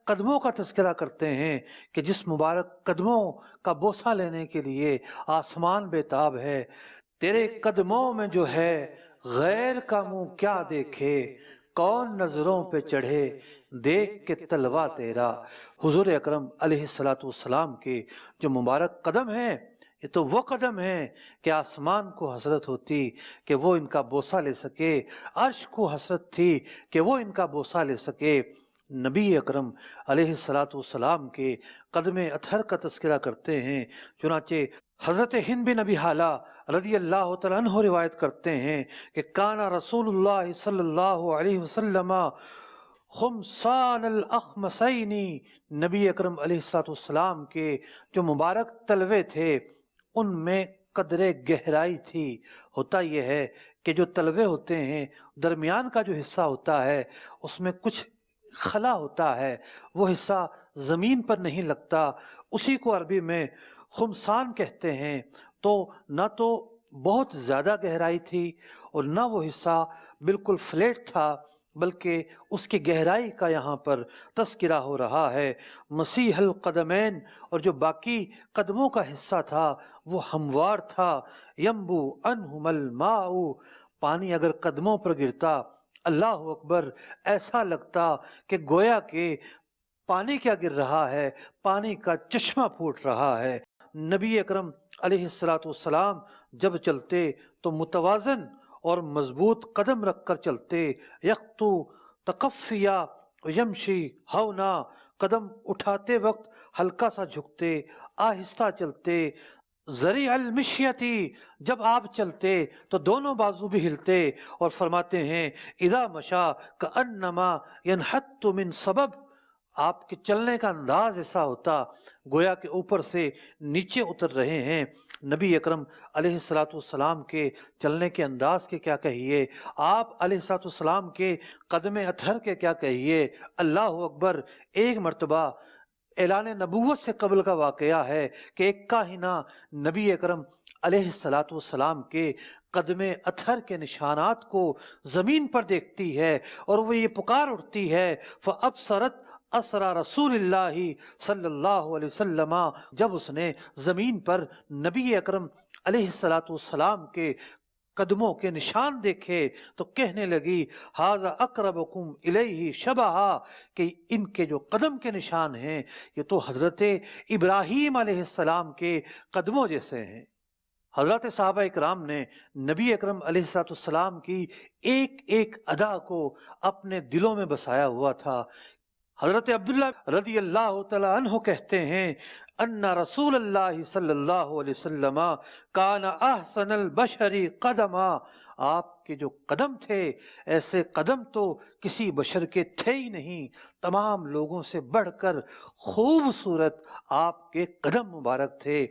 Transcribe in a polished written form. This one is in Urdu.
قدموں کا تذکرہ کرتے ہیں کہ جس مبارک قدموں کا بوسہ لینے کے لیے آسمان بےتاب ہے۔ تیرے قدموں میں جو ہے غیر کا منہ کیا دیکھے، کون نظروں پہ چڑھے دیکھ کے تلوا تیرا۔ حضور اکرم علیہ السلام کے جو مبارک قدم ہیں، یہ تو وہ قدم ہیں کہ آسمان کو حسرت ہوتی کہ وہ ان کا بوسہ لے سکے، عرش کو حسرت تھی کہ وہ ان کا بوسہ لے سکے۔ نبی اکرم علیہ السلام کے قدم اطہر کا تذکرہ کرتے ہیں، چنانچہ حضرت ہند بن ابی حالہ رضی اللہ تعالیٰ عنہ روایت کرتے ہیں کہ کان رسول اللہ صلی اللہ علیہ وسلم خمسان الاخمسین، نبی اکرم علیہ السلام کے جو مبارک تلوے تھے ان میں قدر گہرائی تھی۔ ہوتا یہ ہے کہ جو تلوے ہوتے ہیں درمیان کا جو حصہ ہوتا ہے اس میں کچھ خلا ہوتا ہے، وہ حصہ زمین پر نہیں لگتا، اسی کو عربی میں خمسان کہتے ہیں۔ تو نہ تو بہت زیادہ گہرائی تھی اور نہ وہ حصہ بالکل فلیٹ تھا، بلکہ اس کی گہرائی کا یہاں پر تذکرہ ہو رہا ہے۔ مسیح القدمین، اور جو باقی قدموں کا حصہ تھا وہ ہموار تھا۔ ینبو عنہم الماء، پانی اگر قدموں پر گرتا، اللہ اکبر، ایسا لگتا کہ گویا کہ پانی کیا گر رہا ہے، پانی کا چشمہ پھوٹ رہا ہے۔ نبی اکرم علیہ السلام جب چلتے تو متوازن اور مضبوط قدم رکھ کر چلتے، یخطو تقفیا یمشی ہونا، قدم اٹھاتے وقت ہلکا سا جھکتے، آہستہ چلتے۔ ذریع المشیتی، جب آپ چلتے تو دونوں بازو بھی ہلتے، اور فرماتے ہیں اذا مشا کانما ینحت من سبب، آپ کے چلنے کا انداز ایسا ہوتا گویا کہ اوپر سے نیچے اتر رہے ہیں۔ نبی اکرم علیہ السلام کے چلنے کے انداز کے کیا کہیے، آپ علیہ السلام کے قدم اطہر کے کیا کہیے۔ اللہ اکبر، ایک مرتبہ اعلان نبوت سے قبل کا واقعہ ہے کہ ایک کاہنہ نبی اکرم علیہ السلام کے قدم اطہر کے نشانات کو زمین پر دیکھتی ہے اور وہ یہ پکار اٹھتی ہے فَأَبْصَرَتْ اثر رسول اللہ صلی اللہ علیہ وسلم، جب اس نے زمین پر نبی اکرم علیہ السلام کے قدموں کے نشان دیکھے تو کہنے لگی ھذا اقربکم الیہ شبہا، کہ ان کے جو قدم کے نشان ہیں یہ تو حضرت ابراہیم علیہ السلام کے قدموں جیسے ہیں۔ حضرات صحابہ اکرام نے نبی اکرم علیہ السلام کی ایک ایک ادا کو اپنے دلوں میں بسایا ہوا تھا۔ حضرت عبداللہ رضی اللہ تعالی عنہ کہتے ہیں ان رسول اللہ صلی اللہ علیہ وسلم کان احسن البشر قدما، آپ کے جو قدم تھے ایسے قدم تو کسی بشر کے تھے ہی نہیں، تمام لوگوں سے بڑھ کر خوبصورت آپ کے قدم مبارک تھے۔